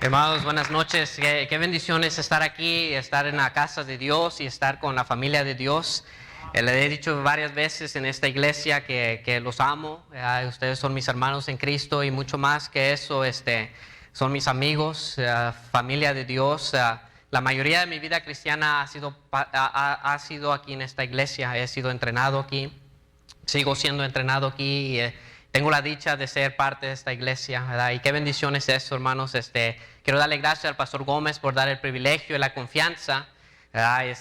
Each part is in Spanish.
Hermanos, buenas noches. Qué bendición es estar aquí, estar en la casa de Dios y estar con la familia de Dios. Le he dicho varias veces en esta iglesia que los amo. Ustedes son mis hermanos en Cristo y mucho más que eso, son mis amigos, familia de Dios. La mayoría de mi vida cristiana ha sido aquí en esta iglesia. He sido entrenado aquí, sigo siendo entrenado aquí. Tengo la dicha de ser parte de esta iglesia, ¿verdad? Y qué bendición es eso, hermanos. Quiero darle gracias al pastor Gómez por dar el privilegio y la confianza, ¿verdad?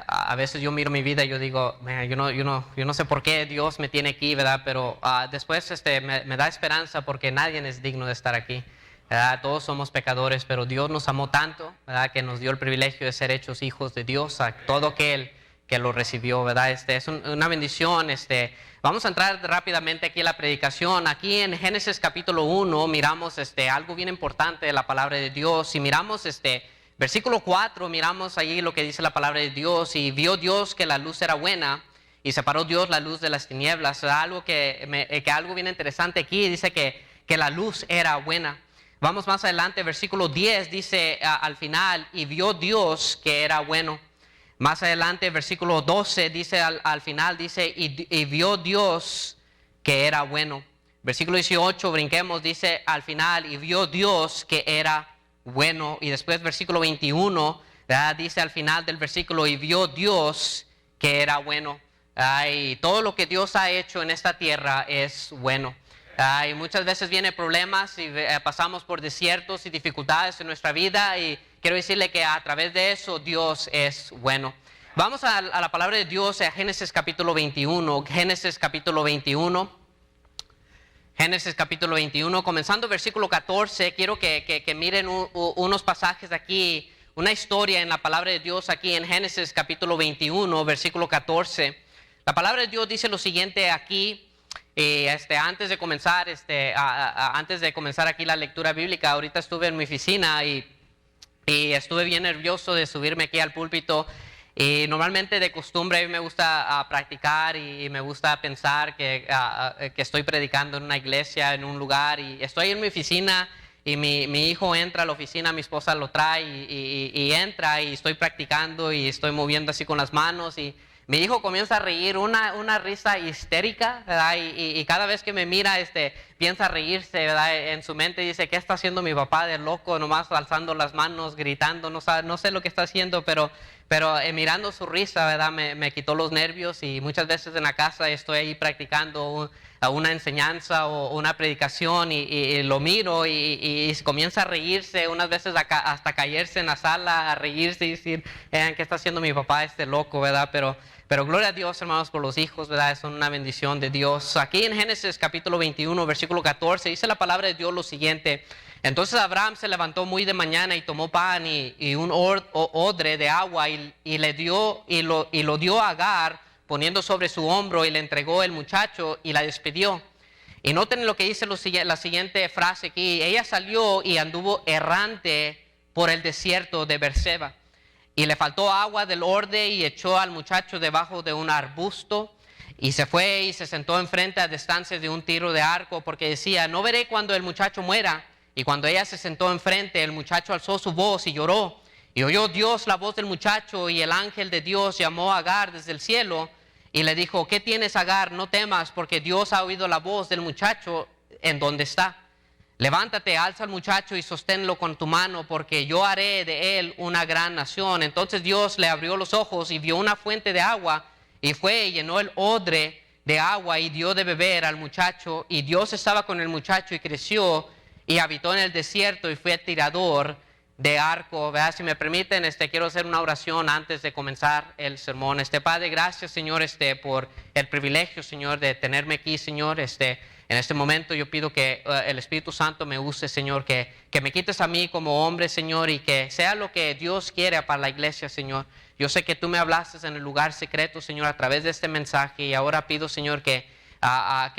A veces yo miro mi vida y yo digo, yo no sé por qué Dios me tiene aquí, ¿verdad? Pero después me da esperanza porque nadie es digno de estar aquí, ¿verdad? Todos somos pecadores, pero Dios nos amó tanto, ¿verdad? Que nos dio el privilegio de ser hechos hijos de Dios a todo aquel que lo recibió, ¿verdad? Es una bendición. Vamos a entrar rápidamente aquí a la predicación. Aquí en Génesis capítulo 1 miramos algo bien importante de la palabra de Dios. Y miramos versículo 4, miramos allí lo que dice la palabra de Dios. Y vio Dios que la luz era buena y separó Dios la luz de las tinieblas. Algo algo bien interesante aquí dice que la luz era buena. Vamos más adelante, versículo 10 dice al final, y vio Dios que era bueno. Más adelante, versículo 12, dice al final, dice, y vio Dios que era bueno. Versículo 18, brinquemos, dice al final, y vio Dios que era bueno. Y después, versículo 21, ¿verdad? Dice al final del versículo, y vio Dios que era bueno. Y todo lo que Dios ha hecho en esta tierra es bueno. Y muchas veces vienen problemas y pasamos por desiertos y dificultades en nuestra vida, y quiero decirle que a través de eso Dios es bueno. Vamos a la palabra de Dios, a Génesis capítulo 21. Génesis capítulo 21. Génesis capítulo 21, comenzando versículo 14. Quiero que miren unos pasajes aquí, una historia en la palabra de Dios aquí en Génesis capítulo 21, versículo 14. La palabra de Dios dice lo siguiente aquí. Antes de comenzar aquí la lectura bíblica, ahorita estuve en mi oficina y estuve bien nervioso de subirme aquí al púlpito. Y normalmente de costumbre a mí me gusta practicar y me gusta pensar que estoy predicando en una iglesia, en un lugar, y estoy en mi oficina y mi hijo entra a la oficina, mi esposa lo trae y entra, y estoy practicando y estoy moviendo así con las manos, y mi hijo comienza a reír, una risa histérica, ¿verdad? Y cada vez que me mira, piensa reírse, ¿verdad? En su mente dice, ¿qué está haciendo mi papá de loco? Nomás alzando las manos, gritando, no sé lo que está haciendo, pero mirando su risa, ¿verdad? Me quitó los nervios, y muchas veces en la casa estoy ahí practicando una enseñanza o una predicación y lo miro y comienza a reírse, unas veces hasta caerse en la sala, a reírse y decir, ¿qué está haciendo mi papá loco, ¿verdad? Pero gloria a Dios, hermanos, por los hijos, ¿verdad? Es una bendición de Dios. Aquí en Génesis capítulo 21, versículo 14, dice la palabra de Dios lo siguiente. Entonces Abraham se levantó muy de mañana y tomó pan y un odre de agua y lo dio a Agar, poniendo sobre su hombro, y le entregó el muchacho y la despidió. Y noten lo que dice la siguiente frase aquí. Ella salió y anduvo errante por el desierto de Beerseba. Y le faltó agua del odre y echó al muchacho debajo de un arbusto. Y se fue y se sentó enfrente a distancia de un tiro de arco, porque decía, no veré cuando el muchacho muera. Y cuando ella se sentó enfrente, el muchacho alzó su voz y lloró. Y oyó Dios la voz del muchacho, y el ángel de Dios llamó a Agar desde el cielo y le dijo, ¿qué tienes, Agar? No temas, porque Dios ha oído la voz del muchacho en donde está. Levántate, alza al muchacho y sosténlo con tu mano, porque yo haré de él una gran nación. Entonces Dios le abrió los ojos y vio una fuente de agua, y fue y llenó el odre de agua y dio de beber al muchacho. Y Dios estaba con el muchacho y creció y habitó en el desierto y fue tirador de arco. ¿Verdad? Si me permiten, quiero hacer una oración antes de comenzar el sermón. Padre, gracias, Señor, por el privilegio, Señor, de tenerme aquí, Señor. En este momento yo pido que el Espíritu Santo me use, Señor, que me quites a mí como hombre, Señor, y que sea lo que Dios quiere para la iglesia, Señor. Yo sé que tú me hablaste en el lugar secreto, Señor, a través de este mensaje, y ahora pido, Señor, que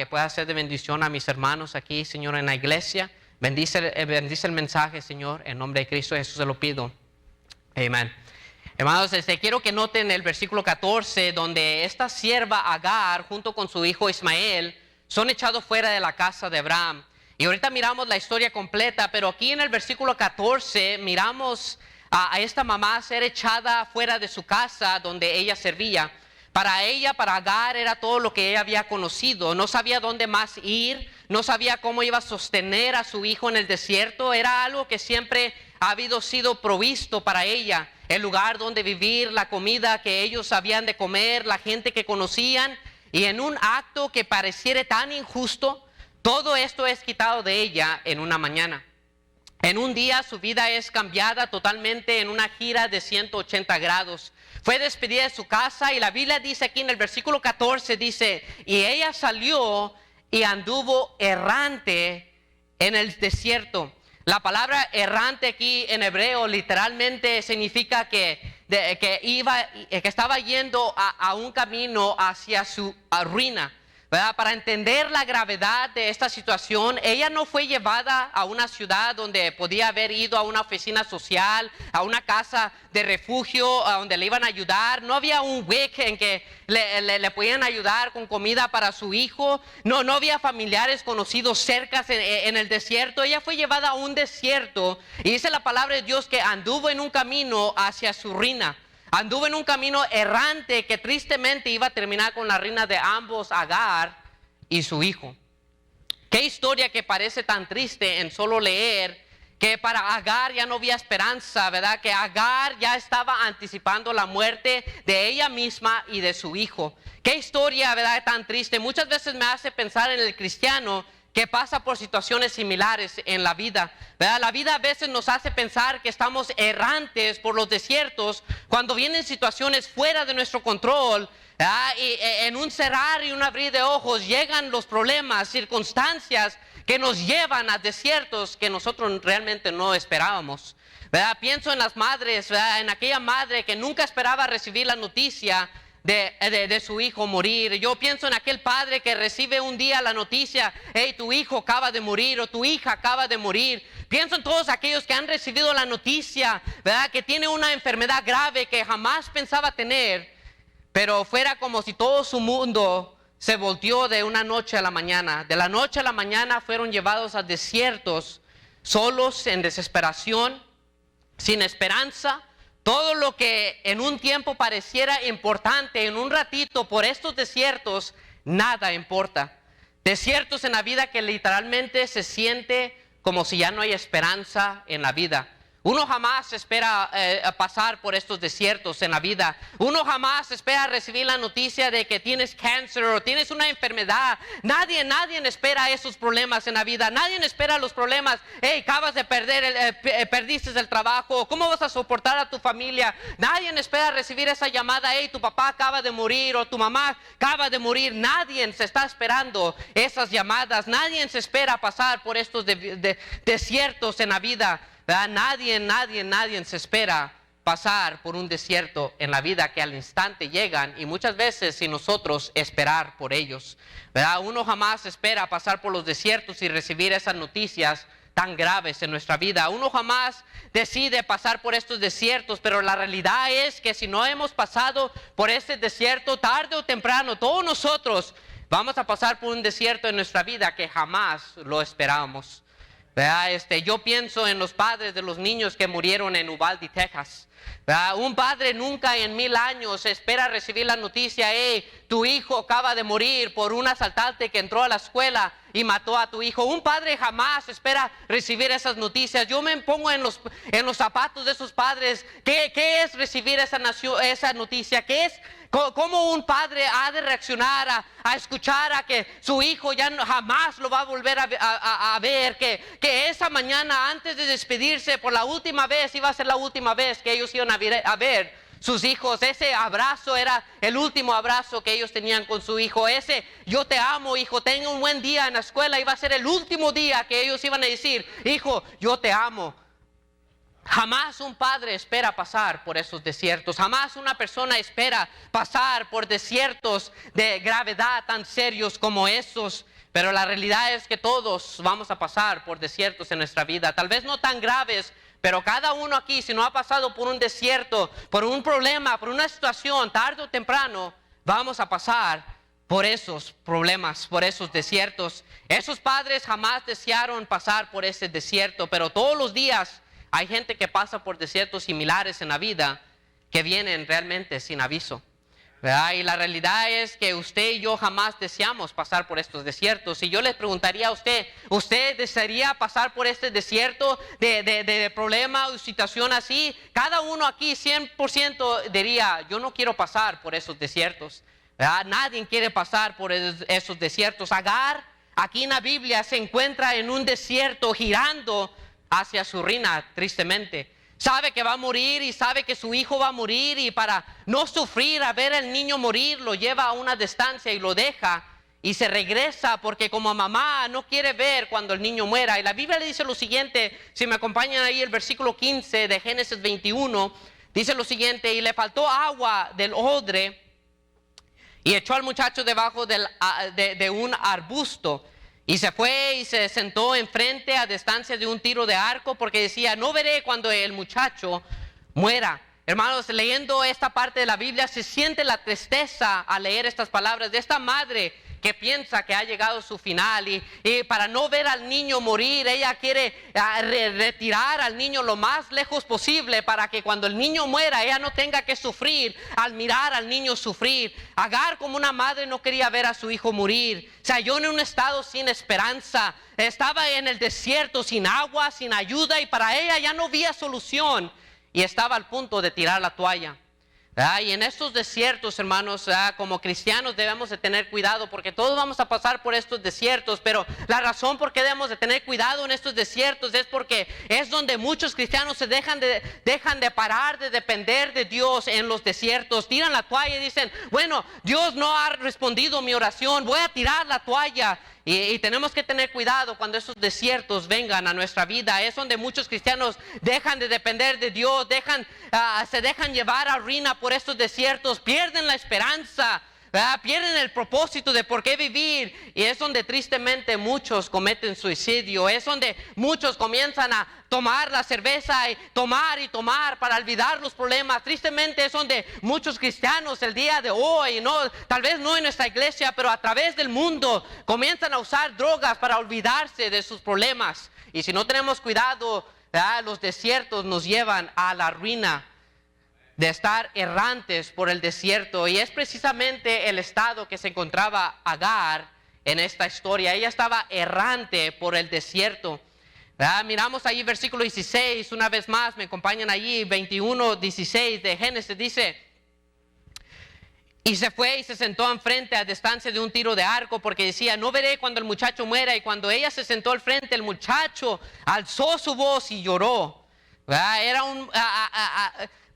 pueda ser de bendición a mis hermanos aquí, Señor, en la iglesia. Bendice el mensaje, Señor, en nombre de Cristo Jesús se lo pido. Amén. Hermanos, quiero que noten el versículo 14, donde esta sierva Agar, junto con su hijo Ismael, son echados fuera de la casa de Abraham. Y ahorita miramos la historia completa, pero aquí en el versículo 14 miramos a esta mamá ser echada fuera de su casa donde ella servía. Para ella, para Agar, era todo lo que ella había conocido. No sabía dónde más ir, no sabía cómo iba a sostener a su hijo en el desierto. Era algo que siempre ha sido provisto para ella. El lugar donde vivir, la comida que ellos habían de comer, la gente que conocían. Y en un acto que pareciera tan injusto, todo esto es quitado de ella en una mañana. En un día su vida es cambiada totalmente en una gira de 180 grados. Fue despedida de su casa y la Biblia dice aquí en el versículo 14, dice, y ella salió y anduvo errante en el desierto. La palabra errante aquí en hebreo literalmente significa que estaba yendo a un camino hacia su ruina. ¿Verdad? Para entender la gravedad de esta situación, ella no fue llevada a una ciudad donde podía haber ido a una oficina social, a una casa de refugio, a donde le iban a ayudar. No había un WIC en que le podían ayudar con comida para su hijo. No había familiares conocidos cerca en el desierto. Ella fue llevada a un desierto y dice la palabra de Dios que anduvo en un camino hacia su ruina. Anduvo en un camino errante que tristemente iba a terminar con la ruina de ambos, Agar y su hijo. Qué historia que parece tan triste en solo leer que para Agar ya no había esperanza, ¿verdad? Que Agar ya estaba anticipando la muerte de ella misma y de su hijo. Qué historia, ¿verdad? Tan triste. Muchas veces me hace pensar en el cristiano que pasa por situaciones similares en la vida, ¿verdad? La vida a veces nos hace pensar que estamos errantes por los desiertos cuando vienen situaciones fuera de nuestro control, ¿verdad? Y en un cerrar y un abrir de ojos llegan los problemas, circunstancias que nos llevan a desiertos que nosotros realmente no esperábamos, ¿verdad? Pienso en las madres, ¿verdad? En aquella madre que nunca esperaba recibir la noticia de su hijo morir. Yo pienso en aquel padre que recibe un día la noticia, hey, tu hijo acaba de morir o tu hija acaba de morir. Pienso en todos aquellos que han recibido la noticia, ¿verdad? Que tiene una enfermedad grave que jamás pensaba tener, pero fuera como si todo su mundo se volteó de una noche a la mañana. De la noche a la mañana fueron llevados a desiertos, solos, en desesperación, sin esperanza. Todo lo que en un tiempo pareciera importante, en un ratito por estos desiertos, nada importa. Desiertos en la vida que literalmente se siente como si ya no hay esperanza en la vida. Uno jamás espera pasar por estos desiertos en la vida. Uno jamás espera recibir la noticia de que tienes cáncer o tienes una enfermedad. Nadie espera esos problemas en la vida. Nadie espera los problemas. Hey, acabas de perder, perdiste el trabajo. ¿Cómo vas a soportar a tu familia? Nadie espera recibir esa llamada. Hey, tu papá acaba de morir o tu mamá acaba de morir. Nadie se está esperando esas llamadas. Nadie se espera pasar por estos desiertos en la vida. ¿Verdad? Nadie se espera pasar por un desierto en la vida que al instante llegan y muchas veces sin nosotros esperar por ellos, ¿verdad? Uno jamás espera pasar por los desiertos y recibir esas noticias tan graves en nuestra vida. Uno jamás decide pasar por estos desiertos, pero la realidad es que si no hemos pasado por este desierto, tarde o temprano, todos nosotros vamos a pasar por un desierto en nuestra vida que jamás lo esperábamos. Yo pienso en los padres de los niños que murieron en Uvalde, Texas. ¿Verdad? Un padre nunca en 1000 años espera recibir la noticia, hey, tu hijo acaba de morir por un asaltante que entró a la escuela y mató a tu hijo. Un padre jamás espera recibir esas noticias. Yo me pongo en los zapatos de esos padres. ¿Qué es recibir esa noticia? ¿Qué es? ¿Cómo un padre ha de reaccionar a escuchar a que su hijo ya jamás lo va a volver a ver? Que esa mañana antes de despedirse por la última vez, iba a ser la última vez que ellos iban a ver sus hijos. Ese abrazo era el último abrazo que ellos tenían con su hijo. Ese yo te amo, hijo, ten un buen día en la escuela, iba a ser el último día que ellos iban a decir, hijo, yo te amo. Jamás un padre espera pasar por esos desiertos. Jamás una persona espera pasar por desiertos de gravedad tan serios como esos. Pero la realidad es que todos vamos a pasar por desiertos en nuestra vida. Tal vez no tan graves, pero cada uno aquí, si no ha pasado por un desierto, por un problema, por una situación, tarde o temprano, vamos a pasar por esos problemas, por esos desiertos. Esos padres jamás desearon pasar por ese desierto, pero todos los días hay gente que pasa por desiertos similares en la vida que vienen realmente sin aviso, ¿verdad? Y la realidad es que usted y yo jamás deseamos pasar por estos desiertos. Y yo les preguntaría a usted, ¿usted desearía pasar por este desierto de problema o situación así? Cada uno aquí 100% diría, yo no quiero pasar por esos desiertos, ¿verdad? Nadie quiere pasar por esos desiertos. Agar, aquí en la Biblia, se encuentra en un desierto girando hacia su ruina, tristemente. Sabe que va a morir y sabe que su hijo va a morir, y para no sufrir a ver al niño morir, lo lleva a una distancia y lo deja y se regresa porque como mamá no quiere ver cuando el niño muera. Y la Biblia le dice lo siguiente, si me acompañan ahí, el versículo 15 de Génesis 21, dice lo siguiente: y le faltó agua del odre y echó al muchacho debajo de un arbusto. Y se fue y se sentó enfrente a distancia de un tiro de arco, porque decía, no veré cuando el muchacho muera. Hermanos, leyendo esta parte de la Biblia se siente la tristeza al leer estas palabras de esta madre que piensa que ha llegado su final, y para no ver al niño morir, ella quiere retirar al niño lo más lejos posible para que cuando el niño muera ella no tenga que sufrir al mirar al niño sufrir. Agar, como una madre, no quería ver a su hijo morir. Se halló en un estado sin esperanza, estaba en el desierto sin agua, sin ayuda, y para ella ya no había solución y estaba al punto de tirar la toalla. Y en estos desiertos, hermanos, como cristianos debemos de tener cuidado, porque todos vamos a pasar por estos desiertos, pero la razón por qué debemos de tener cuidado en estos desiertos es porque es donde muchos cristianos se dejan de parar, de depender de Dios en los desiertos. Tiran la toalla y dicen, bueno, Dios no ha respondido mi oración, voy a tirar la toalla. Y tenemos que tener cuidado cuando esos desiertos vengan a nuestra vida. Es donde muchos cristianos dejan de depender de Dios, se dejan llevar a ruina por estos desiertos, pierden la esperanza, pierden el propósito de por qué vivir. Y es donde tristemente muchos cometen suicidio. Es donde muchos comienzan a tomar la cerveza y tomar para olvidar los problemas. Tristemente es donde muchos cristianos el día de hoy, tal vez no en nuestra iglesia, pero a través del mundo, comienzan a usar drogas para olvidarse de sus problemas. Y si no tenemos cuidado, los desiertos nos llevan a la ruina, de estar errantes por el desierto. Y es precisamente el estado que se encontraba Agar en esta historia. Ella estaba errante por el desierto. Miramos ahí versículo 16, una vez más, me acompañan allí, 21:16 de Génesis, dice: y se fue y se sentó enfrente a distancia de un tiro de arco, porque decía, no veré cuando el muchacho muera. Y cuando ella se sentó al frente, el muchacho alzó su voz y lloró. Era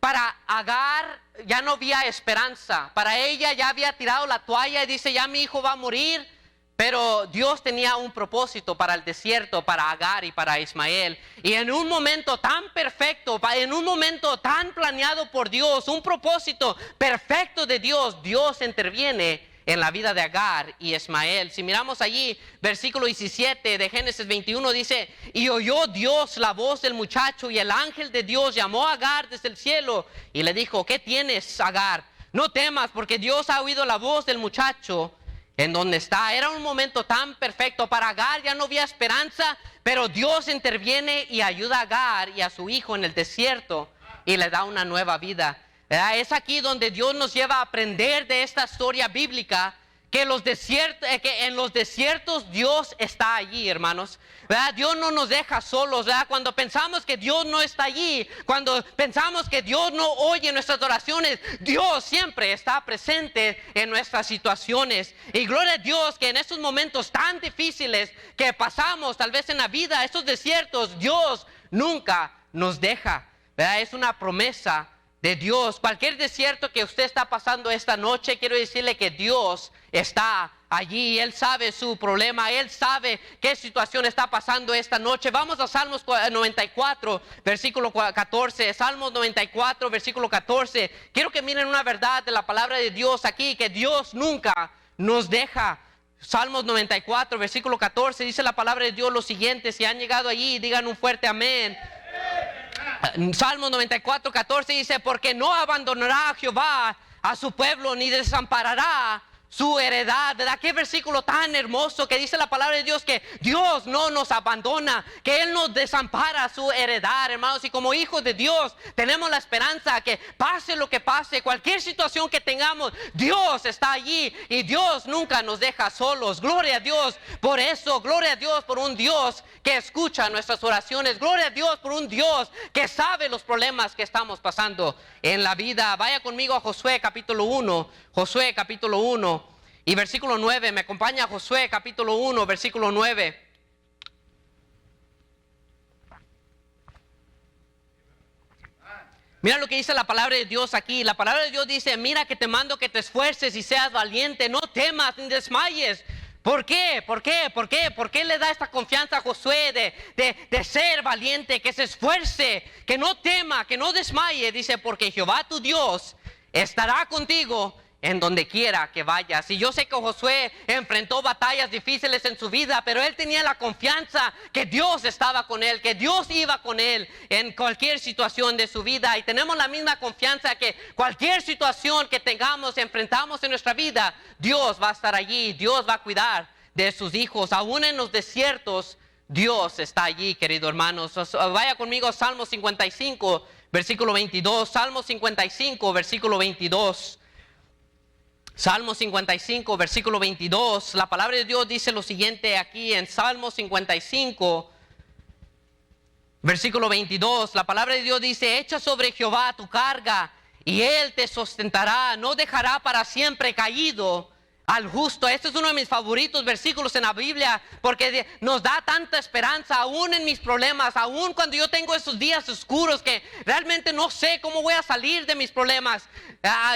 para Agar ya no había esperanza. Para ella ya había tirado la toalla y dice, ya mi hijo va a morir. Pero Dios tenía un propósito para el desierto, para Agar y para Ismael. Y en un momento tan perfecto, en un momento tan planeado por Dios, un propósito perfecto de Dios, Dios interviene en la vida de Agar y Ismael. Si miramos allí, versículo 17 de Génesis 21 dice, y oyó Dios la voz del muchacho, y el ángel de Dios llamó a Agar desde el cielo y le dijo, ¿qué tienes, Agar? No temas, porque Dios ha oído la voz del muchacho en donde está. Era un momento tan perfecto para Agar, ya no había esperanza, pero Dios interviene y ayuda a Agar y a su hijo en el desierto y le da una nueva vida. Es aquí donde Dios nos lleva a aprender de esta historia bíblica que en los desiertos Dios está allí, hermanos. Dios no nos deja solos. Cuando pensamos que Dios no está allí, cuando pensamos que Dios no oye nuestras oraciones, Dios siempre está presente en nuestras situaciones. Y gloria a Dios que en estos momentos tan difíciles que pasamos tal vez en la vida, estos desiertos, Dios nunca nos deja. Es una promesa de Dios. Cualquier desierto que usted está pasando esta noche, quiero decirle que Dios está allí. Él sabe su problema, Él sabe qué situación está pasando esta noche. Vamos a Salmos 94, versículo 14. Salmos 94, versículo 14. Quiero que miren una verdad de la palabra de Dios aquí, que Dios nunca nos deja. Salmos 94, versículo 14, dice la palabra de Dios lo siguiente. Si han llegado allí, digan un fuerte amén. Salmo 94, 14 dice, porque no abandonará a Jehová a su pueblo, ni desamparará su heredad, ¿verdad? Qué versículo tan hermoso que dice la palabra de Dios, que Dios no nos abandona, que Él nos desampara su heredad, hermanos. Y como hijos de Dios tenemos la esperanza que pase lo que pase, cualquier situación que tengamos, Dios está allí y Dios nunca nos deja solos. Gloria a Dios por eso, gloria a Dios por un Dios que escucha nuestras oraciones, gloria a Dios por un Dios que sabe los problemas que estamos pasando en la vida. Vaya conmigo a Josué capítulo 1, Josué capítulo 1 y versículo 9, me acompaña a Josué capítulo 1, versículo 9. Mira lo que dice la palabra de Dios aquí. La palabra de Dios dice: mira que te mando que te esfuerces y seas valiente, no temas ni desmayes. ¿Por qué? ¿Por qué? ¿Por qué? ¿Por qué le da esta confianza a Josué de ser valiente, que se esfuerce, que no tema, que no desmaye? Dice: porque Jehová tu Dios estará contigo en donde quiera que vayas. Y yo sé que Josué enfrentó batallas difíciles en su vida, pero él tenía la confianza que Dios estaba con él, que Dios iba con él en cualquier situación de su vida. Y tenemos la misma confianza que cualquier situación que tengamos, enfrentamos en nuestra vida, Dios va a estar allí, Dios va a cuidar de sus hijos. Aún en los desiertos, Dios está allí, queridos hermanos. Vaya conmigo a Salmo 55, versículo 22. Salmo 55, versículo 22. Salmo 55, versículo 22, la palabra de Dios dice lo siguiente aquí en Salmo 55, versículo 22, la palabra de Dios dice: echa sobre Jehová tu carga y Él te sustentará, no dejará para siempre caído al justo. Este es uno de mis favoritos versículos en la Biblia, porque nos da tanta esperanza, aún en mis problemas, aún cuando yo tengo esos días oscuros que realmente no sé cómo voy a salir de mis problemas.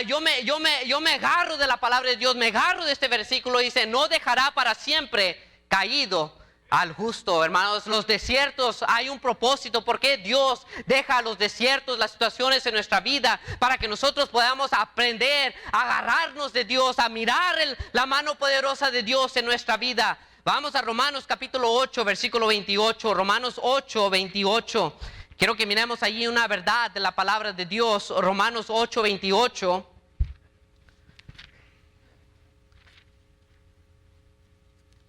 Yo me agarro de la palabra de Dios, me agarro de este versículo. Dice: no dejará para siempre caído al justo. Hermanos, los desiertos hay un propósito. ¿Por qué Dios deja los desiertos, las situaciones en nuestra vida? Para que nosotros podamos aprender a agarrarnos de Dios, a mirar la mano poderosa de Dios en nuestra vida. Vamos a Romanos capítulo 8, versículo 28. Romanos 8, 28. Quiero que miremos allí una verdad de la palabra de Dios. Romanos 8, 28.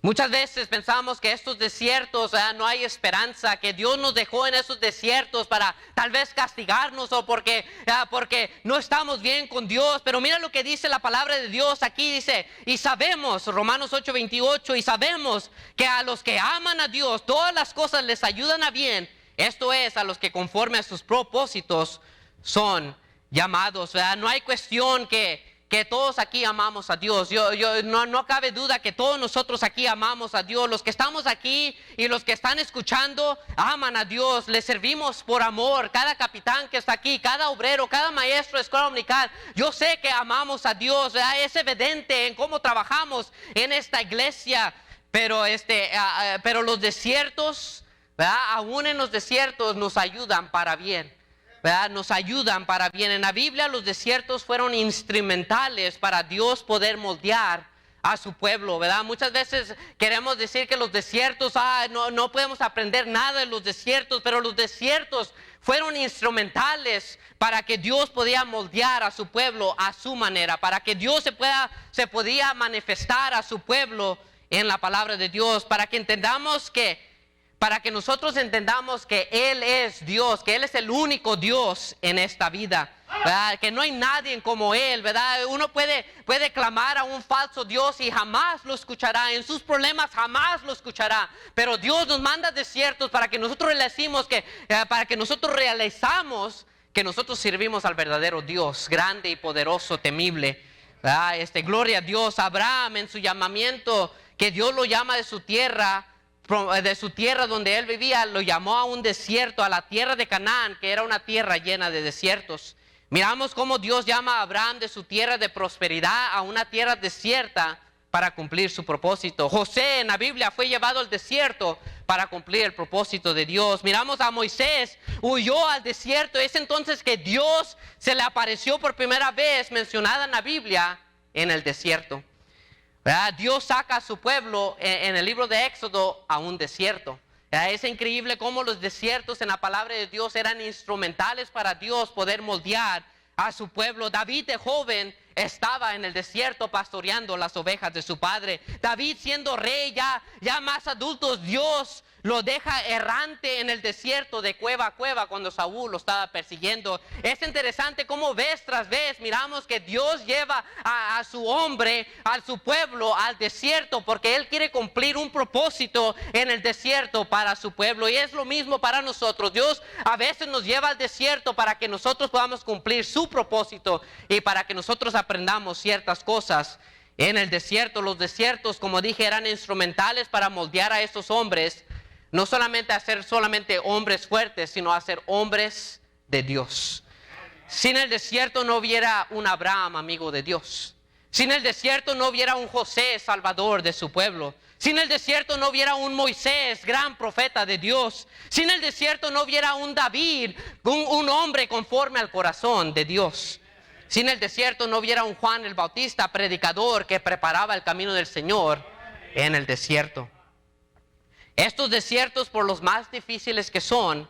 Muchas veces pensamos que estos desiertos no hay esperanza, que Dios nos dejó en esos desiertos para tal vez castigarnos o porque no estamos bien con Dios. Pero mira lo que dice la palabra de Dios aquí. Dice: y sabemos, Romanos 8, 28, y sabemos que a los que aman a Dios todas las cosas les ayudan a bien. Esto es, a los que conforme a sus propósitos son llamados. No hay cuestión que todos aquí amamos a Dios. No cabe duda que todos nosotros aquí amamos a Dios. Los que estamos aquí y los que están escuchando aman a Dios. Le servimos por amor. Cada capitán que está aquí, cada obrero, cada maestro de escuela dominical, yo sé que amamos a Dios. Es evidente en cómo trabajamos en esta iglesia. Pero los desiertos, aún en los desiertos nos ayudan para bien. Nos ayudan para bien. En la Biblia los desiertos fueron instrumentales para Dios poder moldear a su pueblo, ¿verdad? Muchas veces queremos decir que los desiertos, no podemos aprender nada de los desiertos, pero los desiertos fueron instrumentales para que Dios podía moldear a su pueblo a su manera, para que Dios se podía manifestar a su pueblo en la palabra de Dios, para que nosotros entendamos que Él es Dios, que Él es el único Dios en esta vida, ¿verdad? Que no hay nadie como Él, ¿verdad? Uno puede clamar a un falso Dios y jamás lo escuchará, en sus problemas jamás lo escuchará, pero Dios nos manda desiertos para que nosotros realizamos que nosotros servimos al verdadero Dios, grande y poderoso, temible, ¿verdad? Gloria a Dios. Abraham, en su llamamiento, que Dios lo llama de su tierra donde él vivía, lo llamó a un desierto, a la tierra de Canaán, que era una tierra llena de desiertos. Miramos cómo Dios llama a Abraham de su tierra de prosperidad a una tierra desierta para cumplir su propósito. José en la Biblia fue llevado al desierto para cumplir el propósito de Dios. Miramos a Moisés, huyó al desierto. Es entonces que Dios se le apareció por primera vez, mencionada en la Biblia, en el desierto. ¿Verdad? Dios saca a su pueblo en el libro de Éxodo a un desierto. ¿Verdad? Es increíble cómo los desiertos en la palabra de Dios eran instrumentales para Dios poder moldear a su pueblo. David de joven estaba en el desierto pastoreando las ovejas de su padre. David siendo rey ya más adultos, Dios lo deja errante en el desierto de cueva a cueva cuando Saúl lo estaba persiguiendo. Es interesante cómo vez tras vez miramos que Dios lleva a su hombre, a su pueblo al desierto, porque Él quiere cumplir un propósito en el desierto para su pueblo. Y es lo mismo para nosotros. Dios a veces nos lleva al desierto para que nosotros podamos cumplir su propósito y para que nosotros aprendamos ciertas cosas en el desierto. Los desiertos, como dije, eran instrumentales para moldear a estos hombres, no solamente a ser solamente hombres fuertes, sino a ser hombres de Dios. Sin el desierto no hubiera un Abraham, amigo de Dios. Sin el desierto no hubiera un José, salvador de su pueblo. Sin el desierto no hubiera un Moisés, gran profeta de Dios. Sin el desierto no hubiera un David, un hombre conforme al corazón de Dios. Sin el desierto no hubiera un Juan el Bautista, predicador, que preparaba el camino del Señor en el desierto. Estos desiertos, por los más difíciles que son,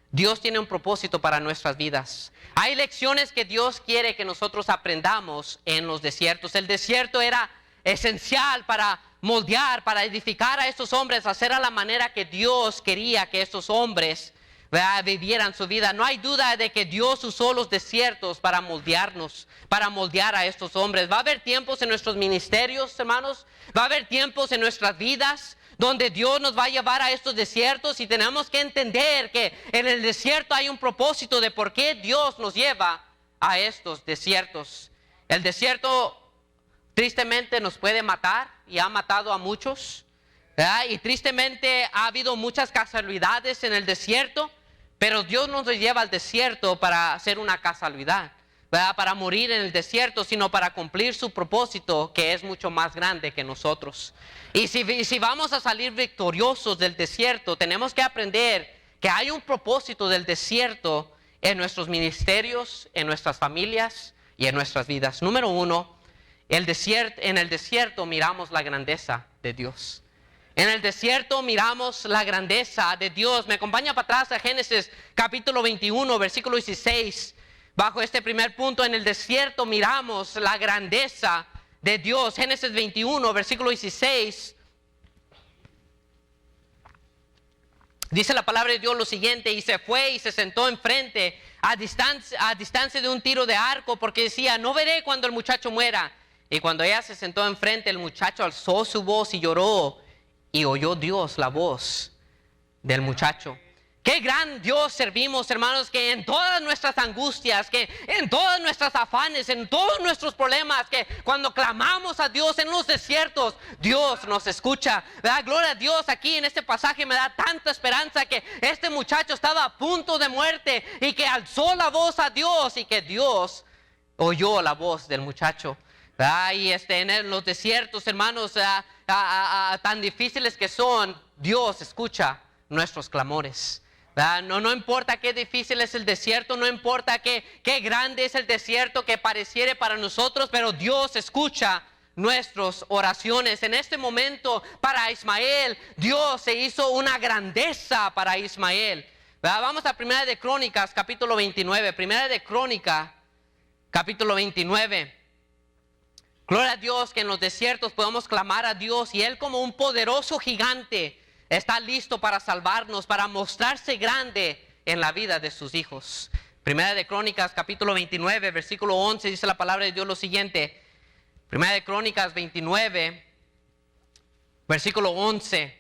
Dios tiene un propósito para nuestras vidas. Hay lecciones que Dios quiere que nosotros aprendamos en los desiertos. El desierto era esencial para moldear, para edificar a estos hombres, hacer a la manera que Dios quería que estos hombres vivieran su vida. No hay duda de que Dios usó los desiertos para moldearnos, para moldear a estos hombres. Va a haber tiempos en nuestros ministerios, hermanos. Va a haber tiempos en nuestras vidas donde Dios nos va a llevar a estos desiertos, y tenemos que entender que en el desierto hay un propósito de por qué Dios nos lleva a estos desiertos. El desierto tristemente nos puede matar y ha matado a muchos, ¿verdad? Y tristemente ha habido muchas casualidades en el desierto, pero Dios no nos lleva al desierto para hacer una casualidad, ¿verdad? Para morir en el desierto, sino para cumplir su propósito, que es mucho más grande que nosotros. Y si vamos a salir victoriosos del desierto, tenemos que aprender que hay un propósito del desierto en nuestros ministerios, en nuestras familias y en nuestras vidas. Número uno, en el desierto miramos la grandeza de Dios. En el desierto miramos la grandeza de Dios. Me acompaña para atrás a Génesis capítulo 21, versículo 16. Bajo este primer punto, en el desierto miramos la grandeza de Dios. Génesis 21, versículo 16. Dice la palabra de Dios lo siguiente: y se fue y se sentó enfrente a distancia de un tiro de arco, porque decía: no veré cuando el muchacho muera. Y cuando ella se sentó enfrente, el muchacho alzó su voz y lloró, y oyó Dios la voz del muchacho. Qué gran Dios servimos, hermanos, que en todas nuestras angustias, que en todas nuestras afanes, en todos nuestros problemas, que cuando clamamos a Dios en los desiertos, Dios nos escucha, ¿verdad? Gloria a Dios. Aquí en este pasaje me da tanta esperanza que este muchacho estaba a punto de muerte y que alzó la voz a Dios y que Dios oyó la voz del muchacho. Y en los desiertos, hermanos, tan difíciles que son, Dios escucha nuestros clamores. No importa qué difícil es el desierto, no importa qué grande es el desierto que pareciere para nosotros, pero Dios escucha nuestras oraciones. En este momento, para Ismael, Dios se hizo una grandeza para Ismael. Vamos a Primera de Crónicas, capítulo 29. Primera de Crónicas, capítulo 29. Gloria a Dios que en los desiertos podemos clamar a Dios, y Él, como un poderoso gigante, está listo para salvarnos, para mostrarse grande en la vida de sus hijos. Primera de Crónicas, capítulo 29, versículo 11, dice la palabra de Dios lo siguiente. Primera de Crónicas 29, versículo 11.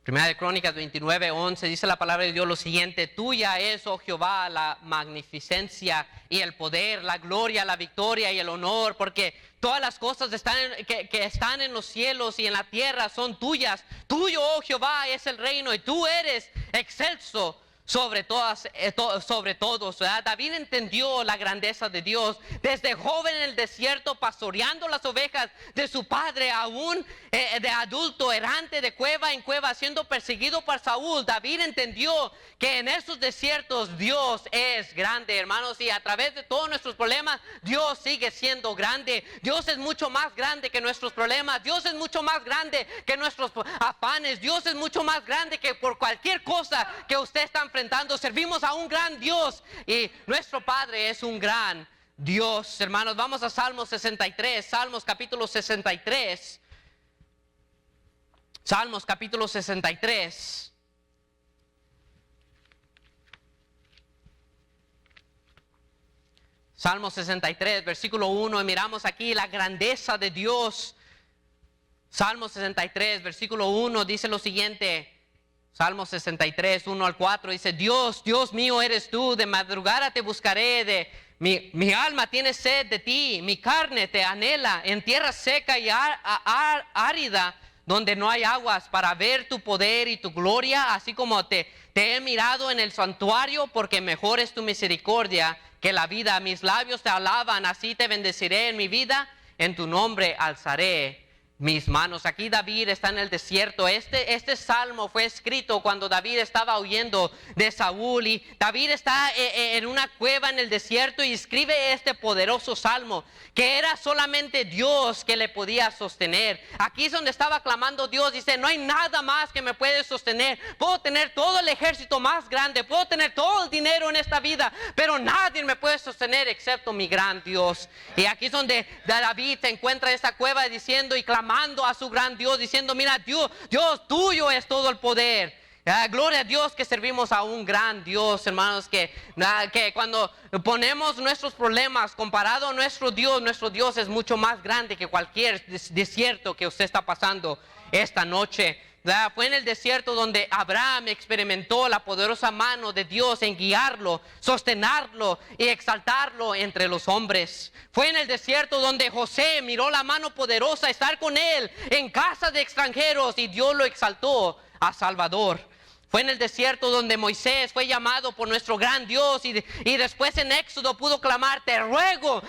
Primera de Crónicas 29, 11, dice la palabra de Dios lo siguiente: tuya es, oh Jehová, la magnificencia y el poder, la gloria, la victoria y el honor, porque todas las cosas que están en los cielos y en la tierra son tuyas. Tuyo, oh Jehová, es el reino, y tú eres excelso sobre todos. ¿Verdad? David entendió la grandeza de Dios. Desde joven en el desierto, pastoreando las ovejas de su padre, aún de adulto, errante de cueva en cueva, siendo perseguido por Saúl, David entendió que en esos desiertos Dios es grande, hermanos, y a través de todos nuestros problemas, Dios sigue siendo grande. Dios es mucho más grande que nuestros problemas. Dios es mucho más grande que nuestros afanes. Dios es mucho más grande que por cualquier cosa que usted está enfrentando enfrentando, servimos a un gran Dios y nuestro Padre es un gran Dios. Hermanos, vamos a Salmos 63, Salmos capítulo 63. Salmos capítulo 63. Salmo 63, versículo 1, y miramos aquí la grandeza de Dios. Salmo 63, versículo 1, dice lo siguiente. Salmo 63, 1 al 4, dice: Dios, Dios mío eres tú, de madrugada te buscaré, mi alma tiene sed de ti, mi carne te anhela en tierra seca y árida, donde no hay aguas, para ver tu poder y tu gloria, así como te he mirado en el santuario, porque mejor es tu misericordia que la vida. Mis labios te alaban, así te bendeciré en mi vida, en tu nombre alzaré mis manos. Aquí David está en el desierto. Este salmo fue escrito cuando David estaba huyendo de Saúl, y David está en una cueva en el desierto y escribe este poderoso salmo, que era solamente Dios que le podía sostener. Aquí es donde estaba clamando Dios. Dice: no hay nada más que me puede sostener. Puedo tener todo el ejército más grande, puedo tener todo el dinero en esta vida, pero nadie me puede sostener excepto mi gran Dios. Y aquí es donde David se encuentra en esta cueva diciendo y clamando a su gran Dios, diciendo: mira, Dios, tuyo es todo el poder. Gloria a Dios que servimos a un gran Dios, hermanos, que cuando ponemos nuestros problemas comparado a nuestro Dios es mucho más grande que cualquier desierto que usted está pasando esta noche. Fue en el desierto donde Abraham experimentó la poderosa mano de Dios en guiarlo, sostenerlo y exaltarlo entre los hombres. Fue en el desierto donde José miró la mano poderosa estar con él en casa de extranjeros, y Dios lo exaltó a Salvador. Fue en el desierto donde Moisés fue llamado por nuestro gran Dios, y después en Éxodo pudo clamar: te ruego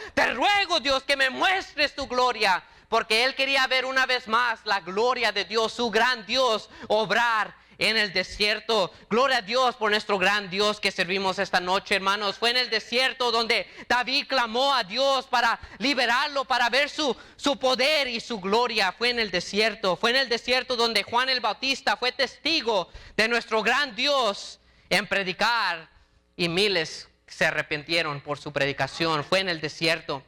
Dios, que me muestres tu gloria. Porque él quería ver una vez más la gloria de Dios, su gran Dios, obrar en el desierto. Gloria a Dios por nuestro gran Dios que servimos esta noche, hermanos. Fue en el desierto donde David clamó a Dios para liberarlo, para ver su poder y su gloria. Fue en el desierto donde Juan el Bautista fue testigo de nuestro gran Dios en predicar, y miles se arrepintieron por su predicación. Fue en el desierto.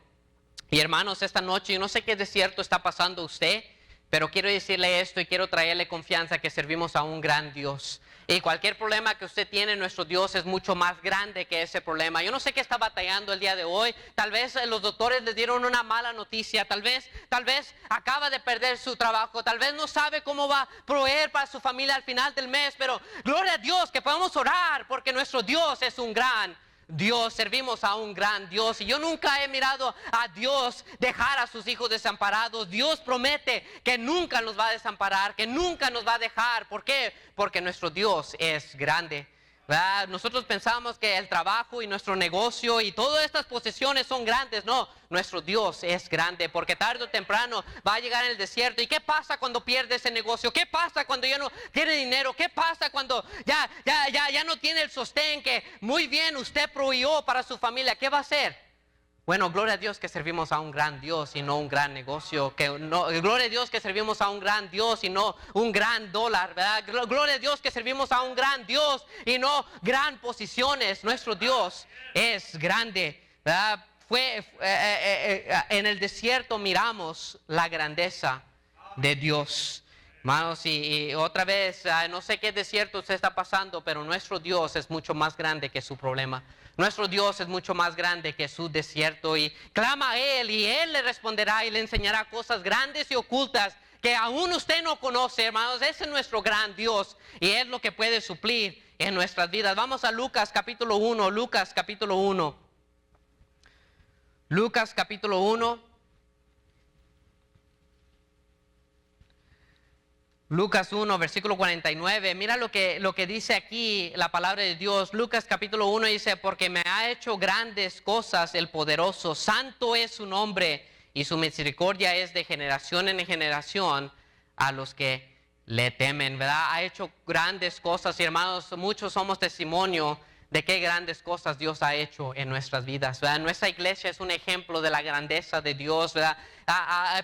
Y hermanos, esta noche yo no sé qué desierto está pasando usted, pero quiero decirle esto y quiero traerle confianza, que servimos a un gran Dios. Y cualquier problema que usted tiene, nuestro Dios es mucho más grande que ese problema. Yo no sé qué está batallando el día de hoy. Tal vez los doctores le dieron una mala noticia. Tal vez acaba de perder su trabajo. Tal vez no sabe cómo va a proveer para su familia al final del mes. Pero gloria a Dios que podemos orar, porque nuestro Dios es un gran Dios. Servimos a un gran Dios, y yo nunca he mirado a Dios dejar a sus hijos desamparados. Dios promete que nunca nos va a desamparar, que nunca nos va a dejar. ¿Por qué? Porque nuestro Dios es grande. ¿Verdad? Nosotros pensamos que el trabajo y nuestro negocio y todas estas posesiones son grandes. No, nuestro Dios es grande, porque tarde o temprano va a llegar en el desierto. ¿Y qué pasa cuando pierde ese negocio? ¿Qué pasa cuando ya no tiene dinero? ¿Qué pasa cuando ya no tiene el sostén que muy bien usted proveyó para su familia? ¿Qué va a hacer? Bueno, gloria a Dios que servimos a un gran Dios y no un gran negocio. Gloria a Dios que servimos a un gran Dios y no un gran dólar, ¿verdad? Gloria a Dios que servimos a un gran Dios y no gran posiciones. Nuestro Dios es grande, ¿verdad? En el desierto miramos la grandeza de Dios. Hermanos, y otra vez, no sé qué desierto usted está pasando, pero nuestro Dios es mucho más grande que su problema. Nuestro Dios es mucho más grande que su desierto, y clama a Él y Él le responderá y le enseñará cosas grandes y ocultas que aún usted no conoce, hermanos. Ese es nuestro gran Dios y es lo que puede suplir en nuestras vidas. Vamos a Lucas capítulo 1, Lucas capítulo 1. Lucas capítulo 1. Lucas 1, versículo 49, mira lo que dice aquí la palabra de Dios. Lucas capítulo 1 dice: porque me ha hecho grandes cosas el poderoso, santo es su nombre, y su misericordia es de generación en generación a los que le temen, ¿verdad? Ha hecho grandes cosas, y hermanos, muchos somos testimonio de qué grandes cosas Dios ha hecho en nuestras vidas, ¿verdad? Nuestra iglesia es un ejemplo de la grandeza de Dios, ¿verdad?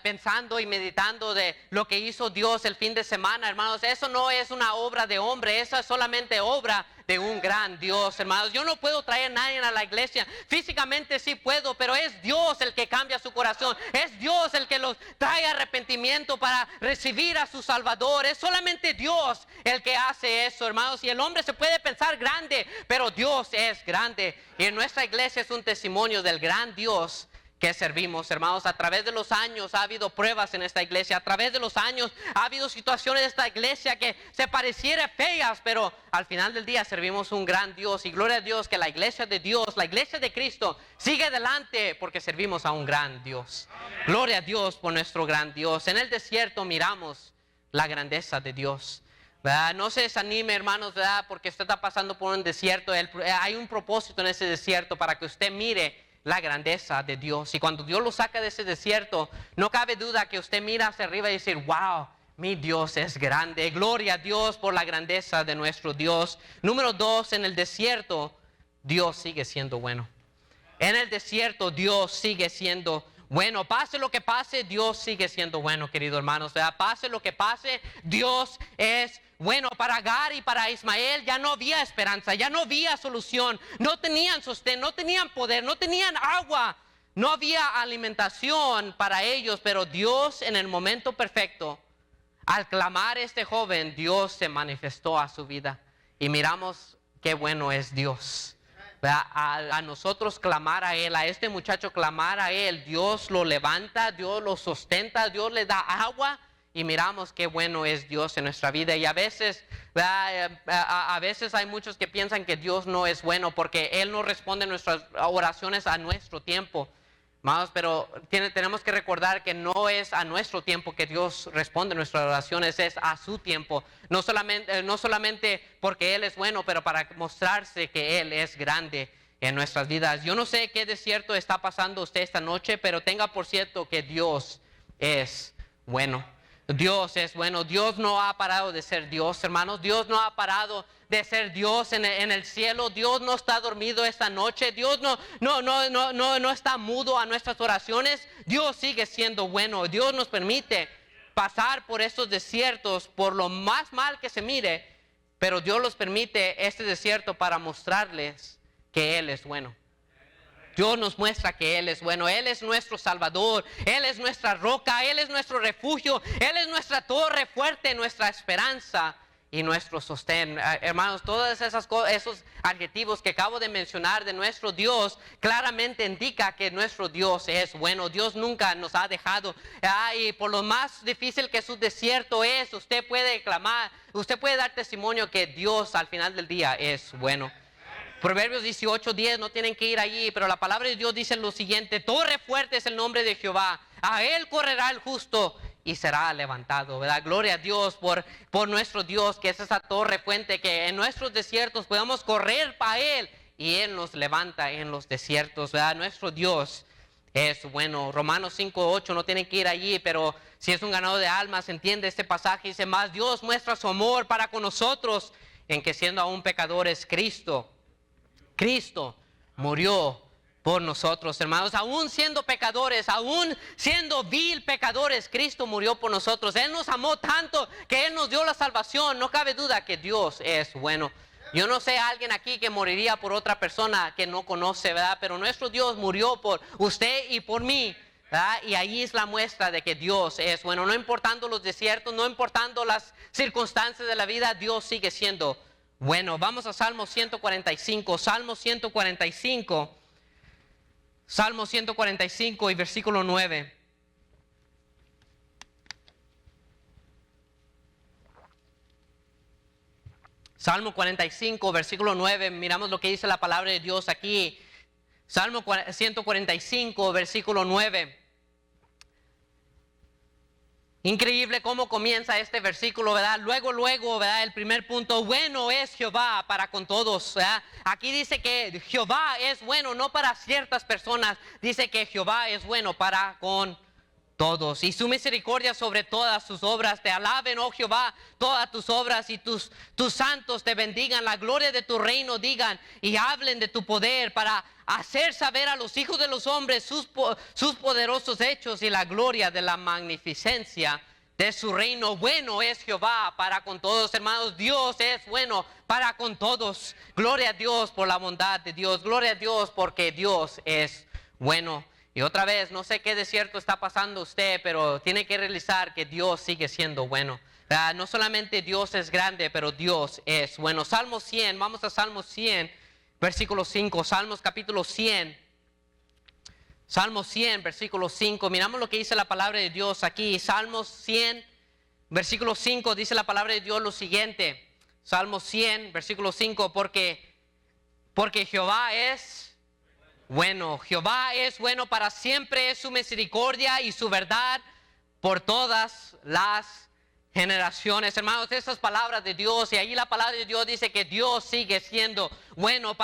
pensando y meditando de lo que hizo Dios el fin de semana, hermanos. Eso no es una obra de hombre, eso es solamente obra de un gran Dios, hermanos. Yo no puedo traer a nadie a la iglesia, físicamente sí puedo, pero es Dios el que cambia su corazón, es Dios el que los trae arrepentimiento para recibir a su Salvador, es solamente Dios el que hace eso, hermanos. Y el hombre se puede pensar grande, pero Dios es grande, y en nuestra iglesia es un testimonio del gran Dios que servimos, hermanos. A través de los años ha habido pruebas en esta iglesia, a través de los años ha habido situaciones de esta iglesia que se pareciera feas, pero al final del día servimos un gran Dios, y gloria a Dios que la iglesia de Dios, la iglesia de Cristo sigue adelante porque servimos a un gran Dios. Gloria a Dios por nuestro gran Dios. En el desierto miramos la grandeza de Dios, ¿verdad? No se desanime, hermanos, ¿verdad? Porque usted está pasando por un desierto. Hay un propósito en ese desierto para que usted mire la grandeza de Dios. Y cuando Dios lo saca de ese desierto, no cabe duda que usted mira hacia arriba y dice: wow, mi Dios es grande. Gloria a Dios por la grandeza de nuestro Dios. Número 2, en el desierto Dios sigue siendo bueno. En el desierto Dios sigue siendo bueno. Pase lo que pase, Dios sigue siendo bueno, queridos hermanos. Pase lo que pase, Dios es bueno. Para Agar y para Ismael ya no había esperanza, ya no había solución. No tenían sostén, no tenían poder, no tenían agua, no había alimentación para ellos. Pero Dios, en el momento perfecto, al clamar a este joven, Dios se manifestó a su vida. Y miramos qué bueno es Dios. A nosotros clamar a Él, a este muchacho clamar a Él, Dios lo levanta, Dios lo sustenta, Dios le da agua, y miramos qué bueno es Dios en nuestra vida. Y a veces hay muchos que piensan que Dios no es bueno porque Él no responde nuestras oraciones a nuestro tiempo. Amados, pero tenemos que recordar que no es a nuestro tiempo que Dios responde nuestras oraciones, es a su tiempo. No solamente porque Él es bueno, pero para mostrarse que Él es grande en nuestras vidas. Yo no sé qué desierto está pasando usted esta noche, pero tenga por cierto que Dios es bueno. Dios es bueno. Dios no ha parado de ser Dios, hermanos. Dios no ha parado de ser Dios en el cielo. Dios no está dormido esta noche. Dios no está mudo a nuestras oraciones. Dios sigue siendo bueno. Dios nos permite pasar por estos desiertos, por lo más mal que se mire, pero Dios los permite este desierto para mostrarles que Él es bueno. Dios nos muestra que Él es bueno. Él es nuestro Salvador, Él es nuestra roca, Él es nuestro refugio, Él es nuestra torre fuerte, nuestra esperanza y nuestro sostén. Hermanos, todas esas cosas, esos adjetivos que acabo de mencionar de nuestro Dios claramente indica que nuestro Dios es bueno. Dios nunca nos ha dejado. Y por lo más difícil que su desierto es, usted puede clamar, usted puede dar testimonio que Dios al final del día es bueno. Proverbios 18:10, no tienen que ir allí, pero la palabra de Dios dice lo siguiente: torre fuerte es el nombre de Jehová, a Él correrá el justo y será levantado, ¿verdad? Gloria a Dios por nuestro Dios, que es esa torre fuerte, que en nuestros desiertos podamos correr para Él y Él nos levanta en los desiertos, ¿verdad? Nuestro Dios es bueno. Romanos 5:8, no tienen que ir allí, pero si es un ganado de almas, entiende este pasaje, dice: más Dios muestra su amor para con nosotros, en que siendo aún pecadores, Cristo murió por nosotros, hermanos. Aún siendo pecadores, aún siendo vil pecadores, Cristo murió por nosotros. Él nos amó tanto que Él nos dio la salvación. No cabe duda que Dios es bueno. Yo no sé a alguien aquí que moriría por otra persona que no conoce, ¿verdad? Pero nuestro Dios murió por usted y por mí, ¿verdad? Y ahí es la muestra de que Dios es bueno. No importando los desiertos, no importando las circunstancias de la vida, Dios sigue siendo bueno. Vamos a Salmo 145, Salmo 145 y versículo 9. Salmo 45, versículo 9, miramos lo que dice la palabra de Dios aquí. Salmo 145, versículo 9. Increíble cómo comienza este versículo, ¿verdad? Luego, ¿verdad? El primer punto: bueno es Jehová para con todos, ¿verdad? Aquí dice que Jehová es bueno, no para ciertas personas. Dice que Jehová es bueno para con todos. Y su misericordia sobre todas sus obras. Te alaben, oh Jehová, todas tus obras, y tus santos te bendigan. La gloria de tu reino digan y hablen de tu poder, para hacer saber a los hijos de los hombres sus poderosos hechos y la gloria de la magnificencia de su reino. Bueno es Jehová para con todos, hermanos. Dios es bueno para con todos. Gloria a Dios por la bondad de Dios. Gloria a Dios porque Dios es bueno. Y otra vez, no sé qué desierto está pasando usted, pero tiene que realizar que Dios sigue siendo bueno. No solamente Dios es grande, pero Dios es bueno. Salmo 100, vamos a Salmo 100, versículo 5. Salmos capítulo 100. Salmo 100, versículo 5. Miramos lo que dice la palabra de Dios aquí. Salmos 100, versículo 5, dice la palabra de Dios lo siguiente. Salmo 100, versículo 5, porque Jehová es bueno. Jehová es bueno, para siempre es su misericordia y su verdad por todas las generaciones. Hermanos, estas palabras de Dios, y ahí la palabra de Dios dice que Dios sigue siendo bueno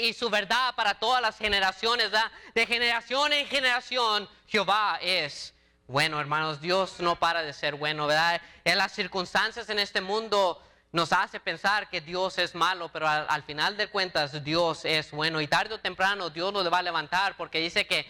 y su verdad para todas las generaciones, ¿verdad? De generación en generación Jehová es bueno, hermanos. Dios no para de ser bueno, ¿verdad? En las circunstancias en este mundo nos hace pensar que Dios es malo, pero al final de cuentas Dios es bueno, y tarde o temprano Dios lo va a levantar, porque dice que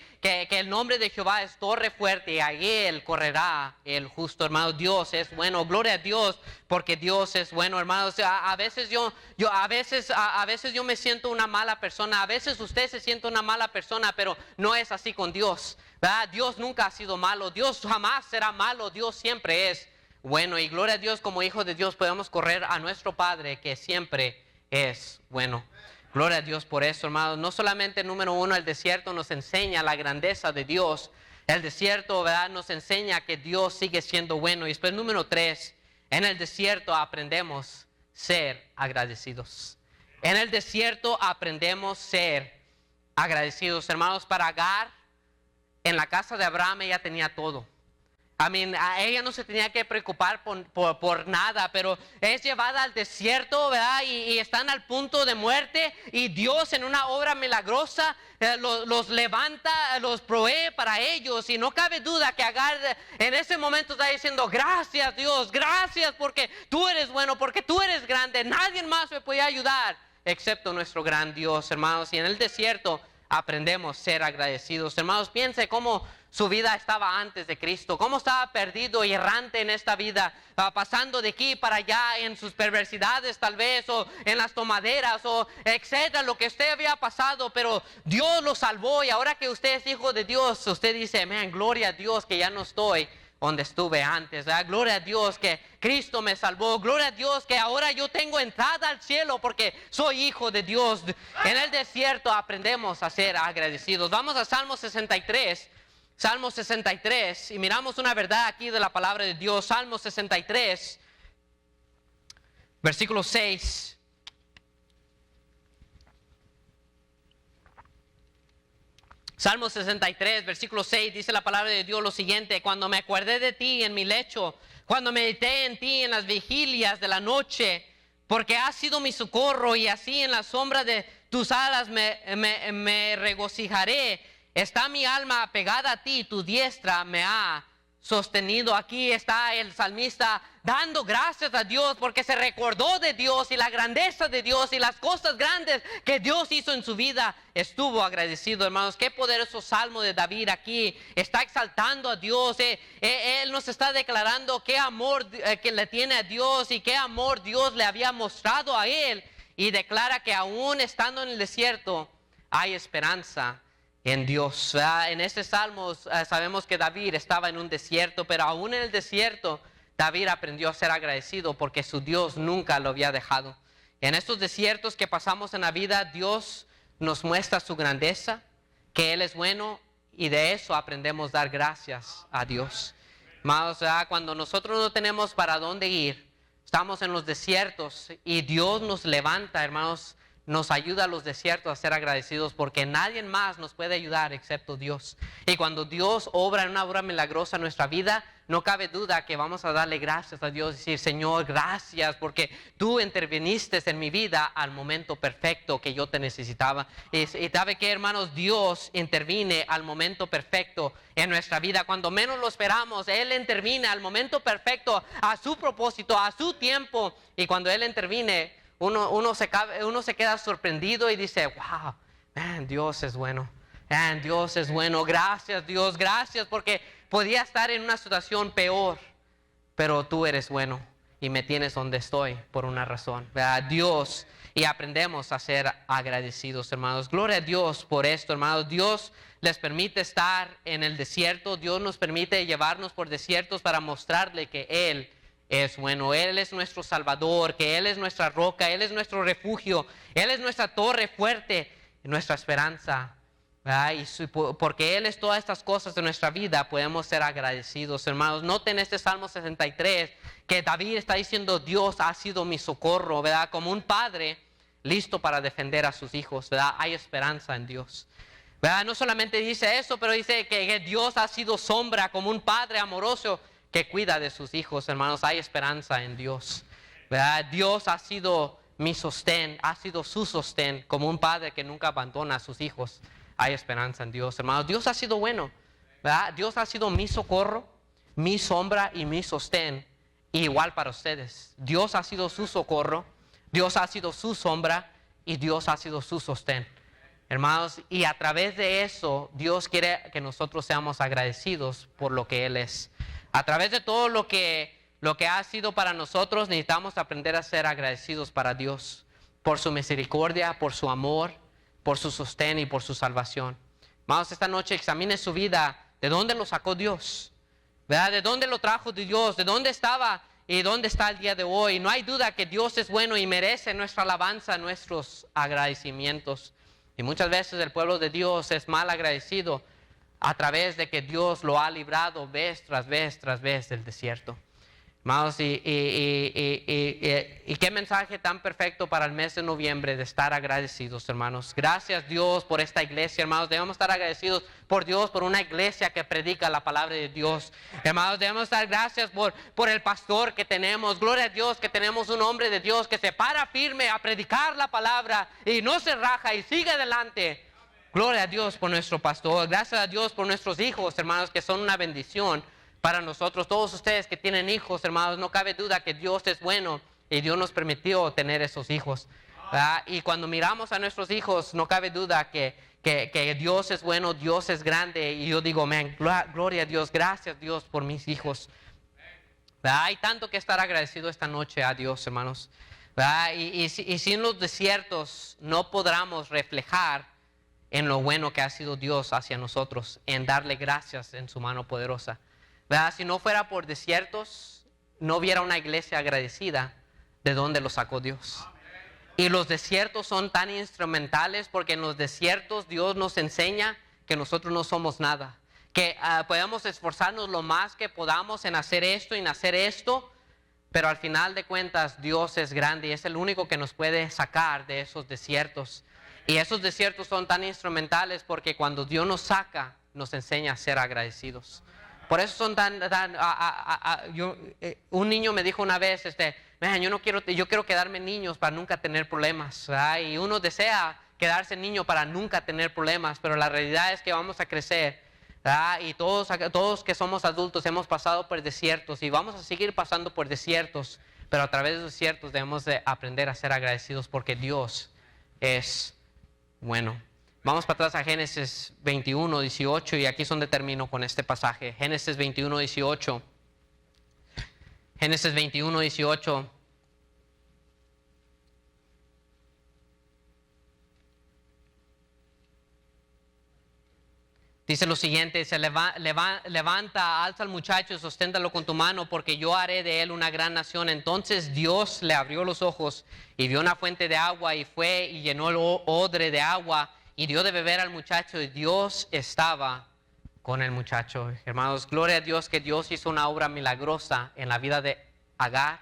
el nombre de Jehová es torre fuerte y a él correrá el justo. Hermanos, Dios es bueno. Gloria a Dios porque Dios es bueno, hermanos. A veces yo me siento una mala persona, a veces usted se siente una mala persona, pero no es así con Dios, ¿verdad? Dios nunca ha sido malo, Dios jamás será malo, Dios siempre es bueno, y gloria a Dios, como hijos de Dios podemos correr a nuestro Padre que siempre es bueno. Gloria a Dios por eso, hermanos. No solamente, número uno, el desierto nos enseña la grandeza de Dios. El desierto, ¿verdad?, nos enseña que Dios sigue siendo bueno. Y después, número 3, en el desierto aprendemos ser agradecidos. En el desierto aprendemos ser agradecidos. Hermanos, para Agar, en la casa de Abraham, ella tenía todo. A ella no se tenía que preocupar por nada, pero es llevada al desierto, ¿verdad? Y están al punto de muerte, y Dios en una obra milagrosa los levanta, los provee para ellos, y no cabe duda que Agar en ese momento está diciendo: gracias Dios, gracias porque tú eres bueno, porque tú eres grande, nadie más me puede ayudar excepto nuestro gran Dios, hermanos. Y en el desierto aprendemos a ser agradecidos. Hermanos, piense cómo su vida estaba antes de Cristo, cómo estaba perdido y errante en esta vida, pasando de aquí para allá en sus perversidades tal vez, o en las tomaderas, o etcétera, lo que usted había pasado, pero Dios lo salvó, y ahora que usted es hijo de Dios, usted dice: man, gloria a Dios que ya no estoy donde estuve antes, ¿verdad? Gloria a Dios que Cristo me salvó. Gloria a Dios que ahora yo tengo entrada al cielo porque soy hijo de Dios. En el desierto aprendemos a ser agradecidos. Vamos a Salmo 63. Salmo 63, y miramos una verdad aquí de la palabra de Dios. Salmo 63, versículo 6. Salmo 63, versículo 6, dice la palabra de Dios lo siguiente: cuando me acordé de ti en mi lecho, cuando medité en ti en las vigilias de la noche, porque has sido mi socorro, y así en la sombra de tus alas me regocijaré. Está mi alma apegada a ti, tu diestra me ha sostenido. Aquí está el salmista dando gracias a Dios porque se recordó de Dios y la grandeza de Dios y las cosas grandes que Dios hizo en su vida. Estuvo agradecido, hermanos. Qué poderoso salmo de David aquí. Está exaltando a Dios. Él nos está declarando qué amor que le tiene a Dios y qué amor Dios le había mostrado a él. Y declara que aún estando en el desierto hay esperanza en Dios. En este salmo sabemos que David estaba en un desierto, pero aún en el desierto David aprendió a ser agradecido porque su Dios nunca lo había dejado. En estos desiertos que pasamos en la vida, Dios nos muestra su grandeza, que Él es bueno, y de eso aprendemos a dar gracias a Dios. Hermanos, cuando nosotros no tenemos para dónde ir, estamos en los desiertos y Dios nos levanta, hermanos, nos ayuda a los desiertos a ser agradecidos, porque nadie más nos puede ayudar excepto Dios. Y cuando Dios obra en una obra milagrosa en nuestra vida, no cabe duda que vamos a darle gracias a Dios y decir, Señor, gracias porque tú interviniste en mi vida al momento perfecto que yo te necesitaba. Y sabe que, hermanos, Dios interviene al momento perfecto en nuestra vida. Cuando menos lo esperamos, Él interviene al momento perfecto, a su propósito, a su tiempo. Y cuando Él interviene, uno se queda sorprendido y dice, wow, man, Dios es bueno. Man, Dios es bueno. Gracias, Dios, gracias, porque podía estar en una situación peor, pero tú eres bueno y me tienes donde estoy por una razón. ¿Verdad? Dios, y aprendemos a ser agradecidos, hermanos. Gloria a Dios por esto, hermanos. Dios les permite estar en el desierto. Dios nos permite llevarnos por desiertos para mostrarle que Él es bueno. Él es nuestro Salvador, que Él es nuestra roca, Él es nuestro refugio, Él es nuestra torre fuerte, nuestra esperanza. Y porque Él es todas estas cosas de nuestra vida, podemos ser agradecidos, hermanos. Noten este Salmo 63, que David está diciendo, Dios ha sido mi socorro, ¿verdad? Como un padre listo para defender a sus hijos, ¿verdad? Hay esperanza en Dios, ¿verdad? No solamente dice eso, pero dice que Dios ha sido sombra, como un padre amoroso que cuida de sus hijos, hermanos. Hay esperanza en Dios, ¿verdad? Dios ha sido mi sostén, ha sido su sostén, como un padre que nunca abandona a sus hijos. Hay esperanza en Dios, hermanos. Dios ha sido bueno, ¿verdad? Dios ha sido mi socorro, mi sombra y mi sostén. Y igual para ustedes. Dios ha sido su socorro, Dios ha sido su sombra y Dios ha sido su sostén. Hermanos, y a través de eso, Dios quiere que nosotros seamos agradecidos por lo que Él es. A través de todo lo que ha sido para nosotros, necesitamos aprender a ser agradecidos para Dios. Por su misericordia, por su amor, por su sostén y por su salvación. Hermanos, esta noche examine su vida. ¿De dónde lo sacó Dios? ¿Verdad? ¿De dónde lo trajo de Dios? ¿De dónde estaba y dónde está el día de hoy? No hay duda que Dios es bueno y merece nuestra alabanza, nuestros agradecimientos. Y muchas veces el pueblo de Dios es mal agradecido a través de que Dios lo ha librado vez tras vez tras vez del desierto. Hermanos, y qué mensaje tan perfecto para el mes de noviembre de estar agradecidos, hermanos. Gracias, Dios, por esta iglesia, hermanos. Debemos estar agradecidos por Dios, por una iglesia que predica la palabra de Dios. Hermanos, debemos dar gracias por el pastor que tenemos. Gloria a Dios que tenemos un hombre de Dios que se para firme a predicar la palabra y no se raja y sigue adelante. Gloria a Dios por nuestro pastor. Gracias a Dios por nuestros hijos, hermanos, que son una bendición para nosotros. Todos ustedes que tienen hijos, hermanos, no cabe duda que Dios es bueno y Dios nos permitió tener esos hijos. Y cuando miramos a nuestros hijos, no cabe duda que Dios es bueno, Dios es grande. Y yo digo, man, gloria a Dios, gracias Dios por mis hijos. Hay tanto que estar agradecido esta noche a Dios, hermanos. Y sin los desiertos no podremos reflejar en lo bueno que ha sido Dios hacia nosotros, en darle gracias en su mano poderosa. ¿Verdad? Si no fuera por desiertos, no hubiera una iglesia agradecida de dónde lo sacó Dios. Y los desiertos son tan instrumentales porque en los desiertos Dios nos enseña que nosotros no somos nada. Que podemos esforzarnos lo más que podamos en hacer esto y en hacer esto, pero al final de cuentas Dios es grande y es el único que nos puede sacar de esos desiertos. Y esos desiertos son tan instrumentales porque cuando Dios nos saca, nos enseña a ser agradecidos. Por eso son un niño me dijo una vez, yo quiero quedarme niños para nunca tener problemas, ¿verdad? Y uno desea quedarse niño para nunca tener problemas, pero la realidad es que vamos a crecer, ¿verdad? Y todos que somos adultos hemos pasado por desiertos y vamos a seguir pasando por desiertos, pero a través de los desiertos debemos de aprender a ser agradecidos porque Dios es bueno. Vamos para atrás a Génesis 21, 18 y aquí es donde termino con este pasaje. Génesis 21, 18. Génesis 21, 18. Dice lo siguiente, levanta, alza al muchacho y sosténtalo con tu mano porque yo haré de él una gran nación. Entonces Dios le abrió los ojos y vio una fuente de agua y fue y llenó el odre de agua y dio de beber al muchacho y Dios estaba con el muchacho. Hermanos, gloria a Dios que Dios hizo una obra milagrosa en la vida de Agar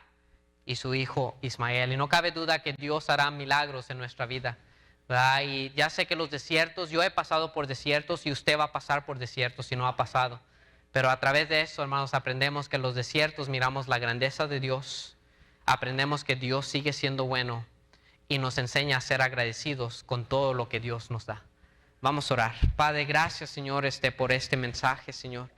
y su hijo Ismael. Y no cabe duda que Dios hará milagros en nuestra vida. Y ya sé que los desiertos, yo he pasado por desiertos y usted va a pasar por desiertos si no ha pasado. Pero a través de eso, hermanos, aprendemos que en los desiertos miramos la grandeza de Dios, aprendemos que Dios sigue siendo bueno y nos enseña a ser agradecidos con todo lo que Dios nos da. Vamos a orar. Padre, gracias, Señor, por este mensaje, Señor.